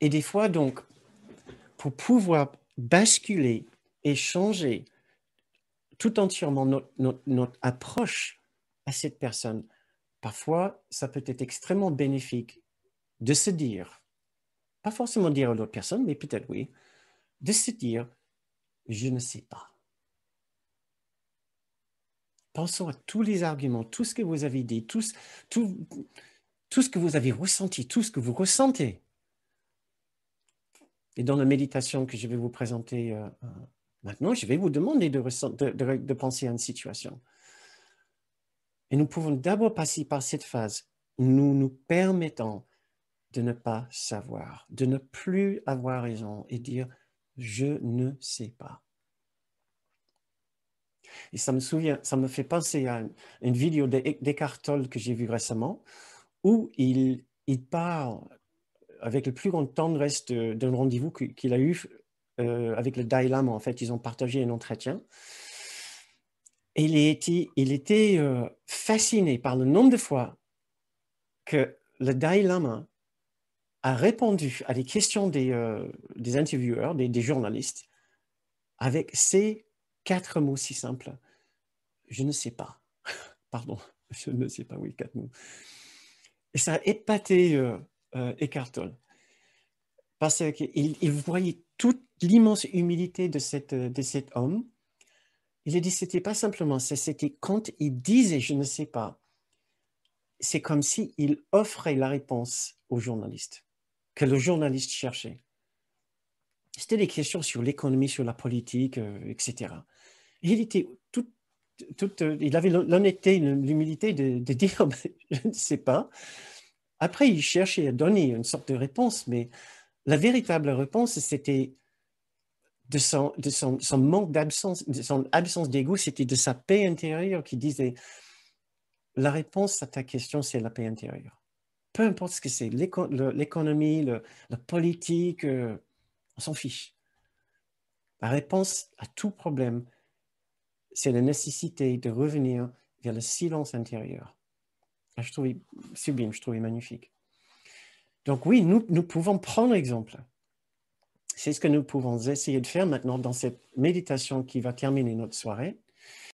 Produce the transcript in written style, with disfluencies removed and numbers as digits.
Et des fois, donc, pour pouvoir basculer et changer tout entièrement notre approche à cette personne, parfois, ça peut être extrêmement bénéfique de se dire, pas forcément dire à l'autre personne, mais peut-être oui, de se dire, je ne sais pas. Pensons à tous les arguments, tout ce que vous avez dit, tout ce que vous avez ressenti, tout ce que vous ressentez. Et dans la méditation que je vais vous présenter maintenant, je vais vous demander de penser à une situation. Et nous pouvons d'abord passer par cette phase où nous nous permettons de ne pas savoir, de ne plus avoir raison et dire « je ne sais pas ». Et ça me fait penser à une vidéo d'Eckhart Tolle que j'ai vue récemment où il parle avec le plus grand tendresse d'un rendez-vous qu'il a eu avec le Dalai Lama. En fait, ils ont partagé un entretien. Et il était fasciné par le nombre de fois que le Dalai Lama a répondu à des questions des intervieweurs, des journalistes, avec ces 4 mots si simples. Je ne sais pas. Pardon, je ne sais pas, oui, 4 mots. Et ça a épaté Eckhart Tolle. Parce qu'il voyait toute l'immense humilité de cet homme. Il a dit, c'était pas simplement ça, c'était quand il disait « je ne sais pas », c'est comme s'il offrait la réponse au journaliste, que le journaliste cherchait. C'était des questions sur l'économie, sur la politique, etc. Et il était il avait l'honnêteté, l'humilité de dire « je ne sais pas ». Après, il cherchait à donner une sorte de réponse, mais la véritable réponse, c'était de son manque d'absence, de son absence d'ego, c'était de sa paix intérieure qui disait « la réponse à ta question, c'est la paix intérieure ». Peu importe ce que c'est, l'économie, la politique, on s'en fiche. La réponse à tout problème, c'est la nécessité de revenir vers le silence intérieur. Je trouvais sublime, je trouvais magnifique. Donc oui, nous pouvons prendre exemple. C'est ce que nous pouvons essayer de faire maintenant dans cette méditation qui va terminer notre soirée.